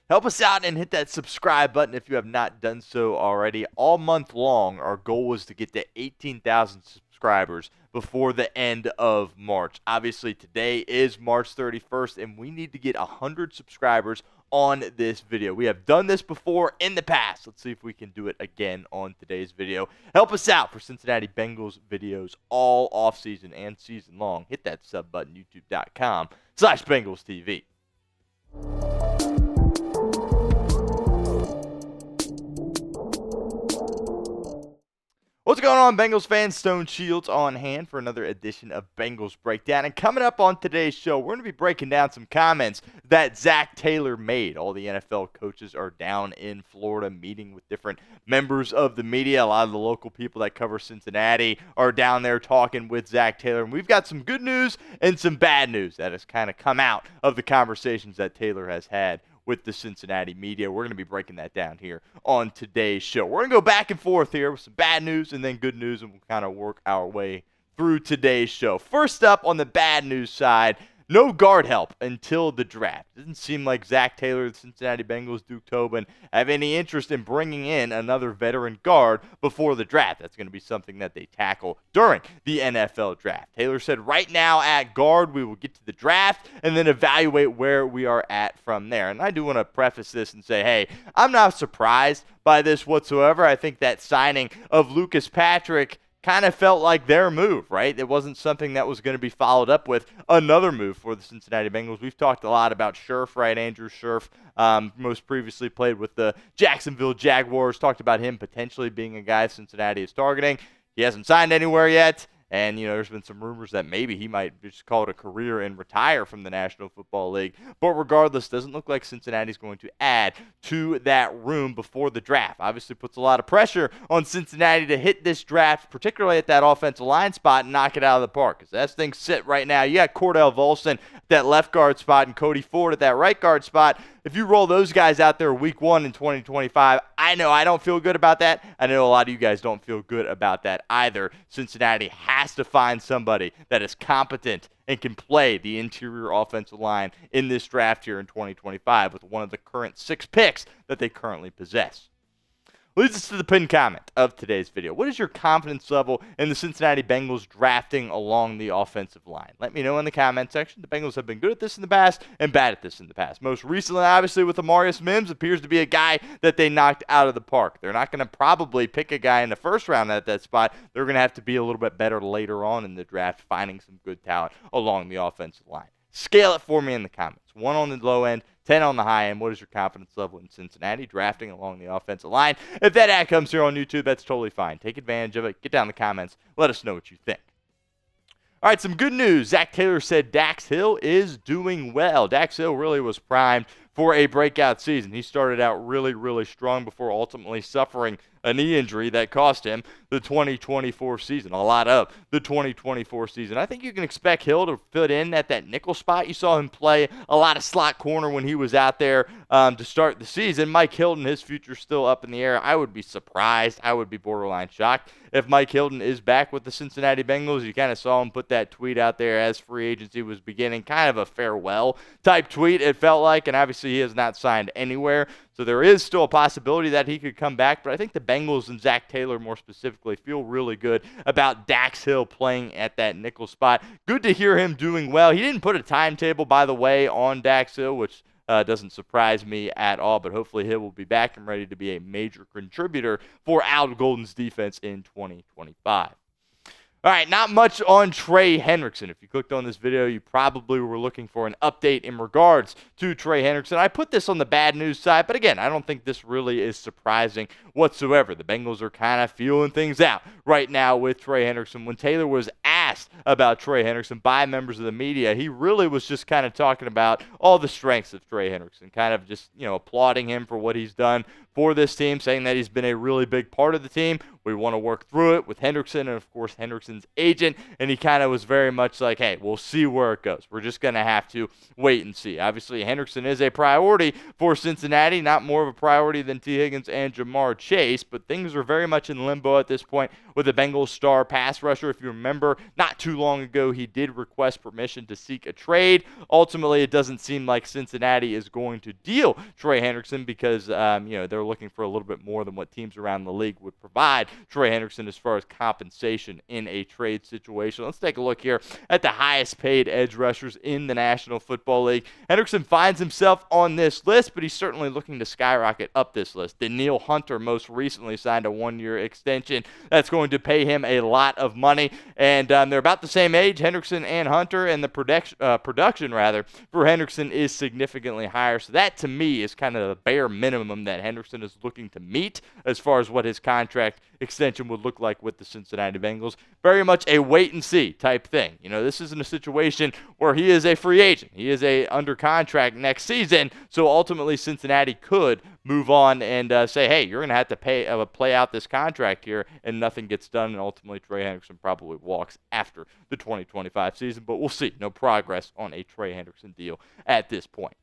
Help us out and hit that subscribe button if you have not done so already. All month long, our goal was to get to 18,000 subscribers before the end of March. Obviously, today is March 31st, and we need to get 100 subscribers on this video. We have done this before in the past. Let's see if we can do it again on today's video. Help us out for Cincinnati Bengals videos all offseason and season long. Hit that sub button, youtube.com/Bengals TV. What's going on, Bengals fans? Stone Shields on hand for another edition of Bengals Breakdown. And coming up on today's show, we're going to be breaking down some comments that Zac Taylor made. All the NFL coaches are down in Florida meeting with different members of the media. A lot of the local people that cover Cincinnati are down there talking with Zac Taylor. And we've got some good news and some bad news that has kind of come out of the conversations that Taylor has had with the Cincinnati media. We're going to be breaking that down here on today's show. We're going to go back and forth here with some bad news and then good news, and we'll kind of work our way through today's show. First up, on the bad news side, no guard help until the draft. It doesn't seem like Zac Taylor, the Cincinnati Bengals, Duke Tobin have any interest in bringing in another veteran guard before the draft. That's going to be something that they tackle during the NFL draft. Taylor said, right now at guard, we will get to the draft and then evaluate where we are at from there. And I do want to preface this and say, hey, I'm not surprised by this whatsoever. I think that signing of Lucas Patrick kind of felt like their move, right? It wasn't something that was going to be followed up with another move for the Cincinnati Bengals. We've talked a lot about Scherf, right? Andrew Scherf, most previously played with the Jacksonville Jaguars. Talked about him potentially being a guy Cincinnati is targeting. He hasn't signed anywhere yet. And, there's been some rumors that maybe he might just call it a career and retire from the National Football League. But regardless, doesn't look like Cincinnati's going to add to that room before the draft. Obviously puts a lot of pressure on Cincinnati to hit this draft, particularly at that offensive line spot, and knock it out of the park. Because as things sit right now, you got Cordell Volson at that left guard spot and Cody Ford at that right guard spot. If you roll those guys out there week 1 in 2025, I know I don't feel good about that. I know a lot of you guys don't feel good about that either. Cincinnati has to find somebody that is competent and can play the interior offensive line in this draft here in 2025 with one of the current 6 picks that they currently possess. Leads us to the pinned comment of today's video. What is your confidence level in the Cincinnati Bengals drafting along the offensive line? Let me know in the comment section. The Bengals have been good at this in the past and bad at this in the past. Most recently, obviously, with Amarius Mims, appears to be a guy that they knocked out of the park. They're not going to probably pick a guy in the first round at that spot. They're going to have to be a little bit better later on in the draft, finding some good talent along the offensive line. Scale it for me in the comments. 1 on the low end, 10 on the high end. What is your confidence level in Cincinnati drafting along the offensive line? If that ad comes here on YouTube, that's totally fine. Take advantage of it. Get down in the comments. Let us know what you think. All right, some good news. Zac Taylor said Dax Hill is doing well. Dax Hill really was primed for a breakout season. He started out really, really strong before ultimately suffering a knee injury that cost him the 2024 season, a lot of the 2024 season. I think you can expect Hill to fit in at that nickel spot. You saw him play a lot of slot corner when he was out there to start the season. Mike Hilton, his future's still up in the air. I would be surprised. I would be borderline shocked if Mike Hilton is back with the Cincinnati Bengals. You kind of saw him put that tweet out there as free agency was beginning, kind of a farewell type tweet, it felt like, and obviously he has not signed anywhere. So there is still a possibility that he could come back, but I think the Bengals and Zac Taylor more specifically feel really good about Dax Hill playing at that nickel spot. Good to hear him doing well. He didn't put a timetable, by the way, on Dax Hill, which doesn't surprise me at all, but hopefully Hill will be back and ready to be a major contributor for Al Golden's defense in 2025. All right, not much on Trey Hendrickson. If you clicked on this video, you probably were looking for an update in regards to Trey Hendrickson. I put this on the bad news side, but again, I don't think this really is surprising whatsoever. The Bengals are kind of feeling things out right now with Trey Hendrickson. When Taylor was asked about Trey Hendrickson by members of the media, he really was just kind of talking about all the strengths of Trey Hendrickson, kind of just, applauding him for what he's done for this team, saying that he's been a really big part of the team, We want to work through it with Hendrickson and, of course, Hendrickson's agent. And he kind of was very much like, hey, we'll see where it goes. We're just going to have to wait and see. Obviously, Hendrickson is a priority for Cincinnati, not more of a priority than T. Higgins and Jamar Chase, but things are very much in limbo at this point with the Bengals star pass rusher. If you remember, not too long ago, he did request permission to seek a trade. Ultimately, it doesn't seem like Cincinnati is going to deal Trey Hendrickson because, they're looking for a little bit more than what teams around the league would provide Trey Hendrickson as far as compensation in a trade situation. Let's take a look here at the highest paid edge rushers in the National Football League. Hendrickson finds himself on this list, but he's certainly looking to skyrocket up this list. Danielle Hunter most recently signed a one-year extension that's going to pay him a lot of money, and they're about the same age, Hendrickson and Hunter, and the production for Hendrickson is significantly higher. So that, to me, is kind of the bare minimum that Hendrickson is looking to meet as far as what his contract extension would look like with the Cincinnati Bengals. Very much a wait-and-see type thing. This isn't a situation where he is a free agent. He is under contract next season, so ultimately Cincinnati could move on and say, hey, you're going to have to play out this contract here, and nothing gets done, and ultimately Trey Hendrickson probably walks after the 2025 season, but we'll see. No progress on a Trey Hendrickson deal at this point.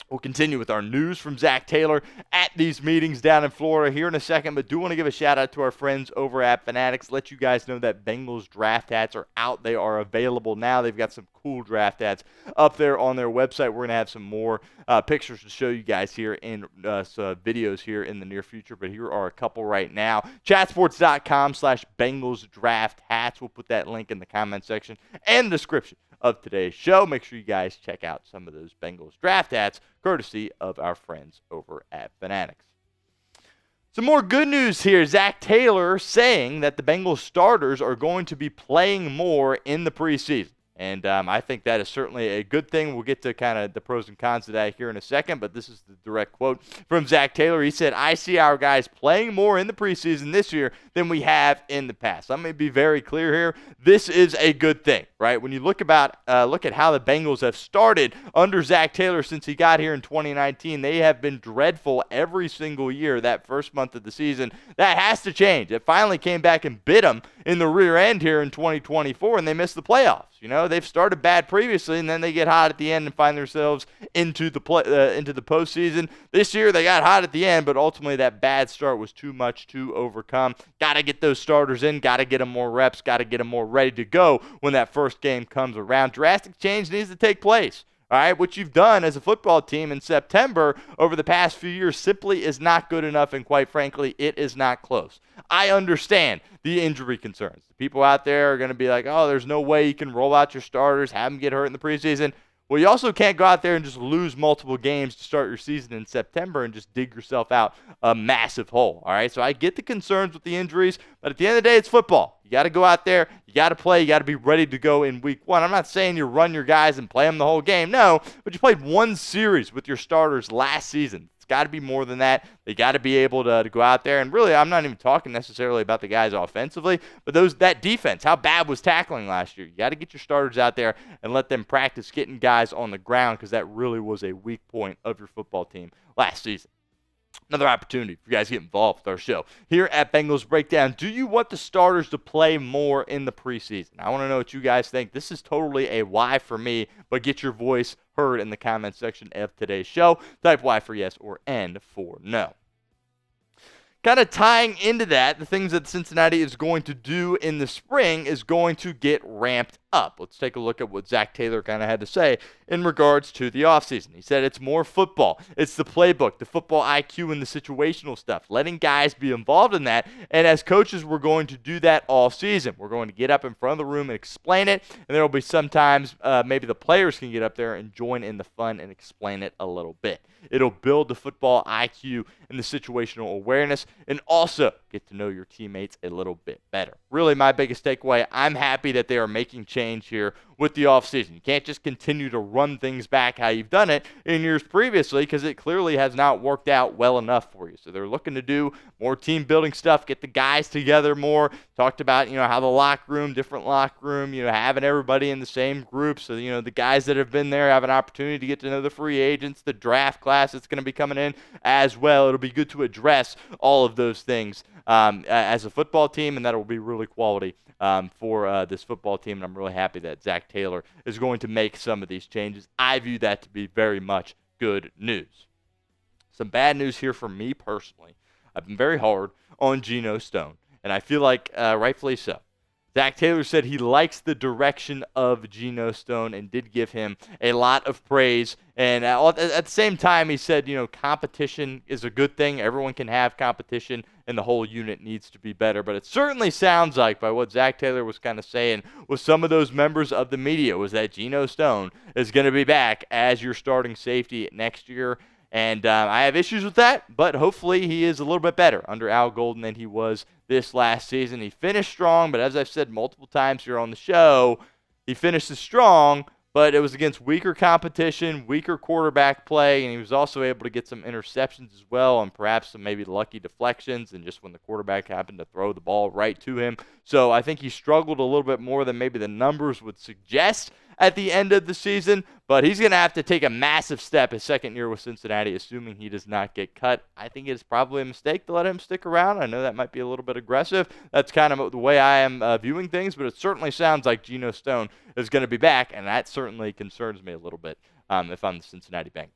We'll continue with our news from Zack Taylor at these meetings down in Florida here in a second, but do want to give a shout-out to our friends over at Fanatics. Let you guys know that Bengals draft hats are out. They are available now. They've got some cool draft hats up there on their website. We're going to have some more pictures to show you guys here in some videos here in the near future, but here are a couple right now. Chatsports.com/Bengals draft hats. We'll put that link in the comment section and the description of today's show. Make sure you guys check out some of those Bengals draft hats, courtesy of our friends over at Fanatics. Some more good news here. Zac Taylor saying that the Bengals starters are going to be playing more in the preseason. And I think that is certainly a good thing. We'll get to kind of the pros and cons of that here in a second, but this is the direct quote from Zac Taylor. He said, I see our guys playing more in the preseason this year than we have in the past. Let me be very clear here. This is a good thing, right? When you look at how the Bengals have started under Zac Taylor since he got here in 2019, they have been dreadful every single year that first month of the season. That has to change. It finally came back and bit them in the rear end here in 2024, and they missed the playoffs. They've started bad previously, and then they get hot at the end and find themselves into the postseason. This year, they got hot at the end, but ultimately that bad start was too much to overcome. Got to get those starters in, got to get them more reps, got to get them more ready to go when that first game comes around. Drastic change needs to take place. All right, what you've done as a football team in September over the past few years simply is not good enough, and quite frankly, it is not close. I understand the injury concerns. The people out there are going to be like, oh, there's no way you can roll out your starters, have them get hurt in the preseason. Well, you also can't go out there and just lose multiple games to start your season in September and just dig yourself out a massive hole, all right? So I get the concerns with the injuries, but at the end of the day, it's football. You got to go out there, you got to play, you got to be ready to go in week one. I'm not saying you run your guys and play them the whole game, no, but you played one series with your starters last season. It's got to be more than that. They got to be able to go out there, and really, I'm not even talking necessarily about the guys offensively, but that defense, how bad was tackling last year? You got to get your starters out there and let them practice getting guys on the ground, because that really was a weak point of your football team last season. Another opportunity for you guys to get involved with our show here at Bengals Breakdown. Do you want the starters to play more in the preseason? I want to know what you guys think. This is totally a why for me, but get your voice heard in the comment section of today's show. Type Y for yes or N for no. Kind of tying into that, the things that Cincinnati is going to do in the spring is going to get ramped up. Let's take a look at what Zac Taylor kind of had to say in regards to the offseason. He said it's more football. It's the playbook, the football IQ, and the situational stuff. Letting guys be involved in that. And as coaches, we're going to do that all season. We're going to get up in front of the room and explain it. And there will be sometimes maybe the players can get up there and join in the fun and explain it a little bit. It'll build the football IQ and the situational awareness, and also get to know your teammates a little bit better. Really, my biggest takeaway, I'm happy that they are making change here with the offseason. You can't just continue to run things back how you've done it in years previously because it clearly has not worked out well enough for you. So they're looking to do more team building stuff, get the guys together more. Talked about, how the locker room, different locker room, having everybody in the same group. So, the guys that have been there have an opportunity to get to know the free agents, the draft class that's going to be coming in as well. It'll be good to address all of those things as a football team, and that will be really quality for this football team. And I'm really happy that Zac Taylor is going to make some of these changes. I view that to be very much good news. Some bad news here for me personally. I've been very hard on Gino Stone, and I feel like rightfully so. Zac Taylor said he likes the direction of Gino Stone and did give him a lot of praise. And at the same time, he said, competition is a good thing. Everyone can have competition, and the whole unit needs to be better. But it certainly sounds like, by what Zac Taylor was kind of saying with some of those members of the media, was that Gino Stone is going to be back as your starting safety next year. And I have issues with that, but hopefully he is a little bit better under Al Golden than he was this last season. He finished strong, but as I've said multiple times here on the show, he finishes strong, but it was against weaker competition, weaker quarterback play, and he was also able to get some interceptions as well and perhaps some maybe lucky deflections and just when the quarterback happened to throw the ball right to him. So I think he struggled a little bit more than maybe the numbers would suggest at the end of the season, but he's going to have to take a massive step his second year with Cincinnati, assuming he does not get cut. I think it's probably a mistake to let him stick around. I know that might be a little bit aggressive. That's kind of the way I am viewing things, but it certainly sounds like Gino Stone is going to be back, and that certainly concerns me a little bit if I'm the Cincinnati Bengals.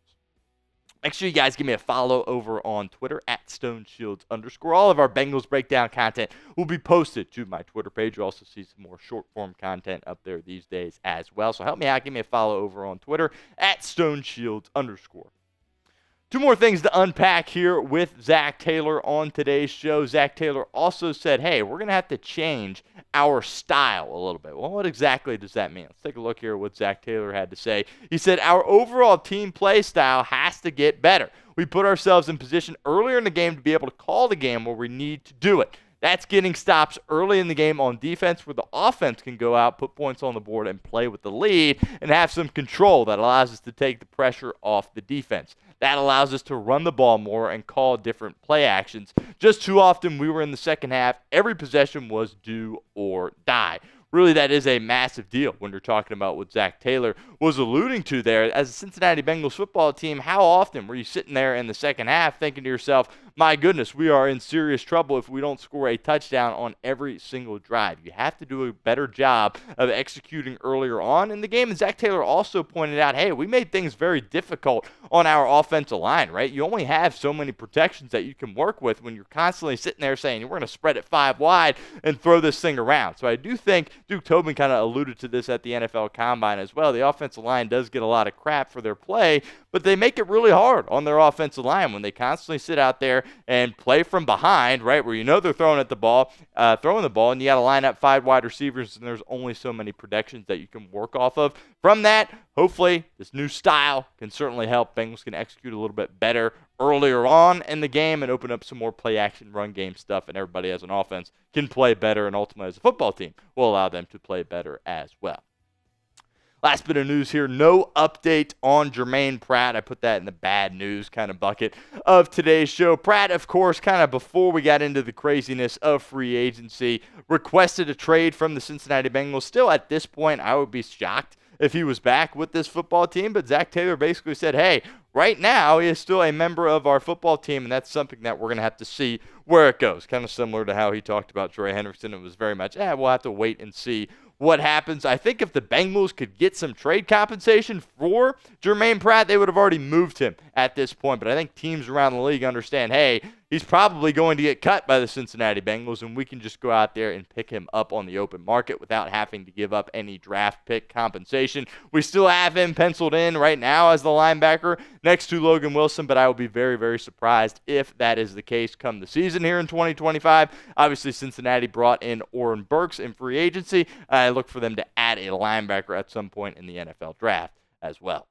Make sure you guys give me a follow over on Twitter at StoneShields_. All of our Bengals Breakdown content will be posted to my Twitter page. You'll also see some more short-form content up there these days as well. So help me out. Give me a follow over on Twitter at StoneShields_. Two more things to unpack here with Zac Taylor on today's show. Zac Taylor also said, hey, we're going to have to change our style a little bit. Well, what exactly does that mean? Let's take a look here at what Zac Taylor had to say. He said, our overall team play style has to get better. We put ourselves in position earlier in the game to be able to call the game where we need to do it. That's getting stops early in the game on defense where the offense can go out, put points on the board, and play with the lead and have some control that allows us to take the pressure off the defense. That allows us to run the ball more and call different play actions. Just too often we were in the second half. Every possession was do or die. Really, that is a massive deal when you're talking about what Zac Taylor was alluding to there. As a Cincinnati Bengals football team, how often were you sitting there in the second half thinking to yourself, my goodness, we are in serious trouble if we don't score a touchdown on every single drive. You have to do a better job of executing earlier on in the game. And Zac Taylor also pointed out, hey, we made things very difficult on our offensive line, right? You only have so many protections that you can work with when you're constantly sitting there saying, we're going to spread it 5 wide and throw this thing around. So I do think Duke Tobin kind of alluded to this at the NFL Combine as well. The offensive line does get a lot of crap for their play, but they make it really hard on their offensive line when they constantly sit out there and play from behind, right, where they're throwing the ball, and you got to line up 5 wide receivers, and there's only so many protections that you can work off of. From that, hopefully, this new style can certainly help. Bengals can execute a little bit better earlier on in the game and open up some more play action, run game stuff, and everybody as an offense can play better, and ultimately as a football team will allow them to play better as well. Last bit of news here, no update on Germaine Pratt. I put that in the bad news kind of bucket of today's show. Pratt, of course, kind of before we got into the craziness of free agency, requested a trade from the Cincinnati Bengals. Still at this point, I would be shocked if he was back with this football team, but Zac Taylor basically said, hey, right now he is still a member of our football team, and that's something that we're going to have to see where it goes. Kind of similar to how he talked about Trey Hendrickson. It was very much, we'll have to wait and see what happens. I think if the Bengals could get some trade compensation for Germaine Pratt, they would have already moved him at this point. But I think teams around the league understand, hey, he's probably going to get cut by the Cincinnati Bengals, and we can just go out there and pick him up on the open market without having to give up any draft pick compensation. We still have him penciled in right now as the linebacker next to Logan Wilson, but I will be very, very surprised if that is the case come the season here in 2025. Obviously, Cincinnati brought in Oren Burks in free agency. I look for them to add a linebacker at some point in the NFL draft as well.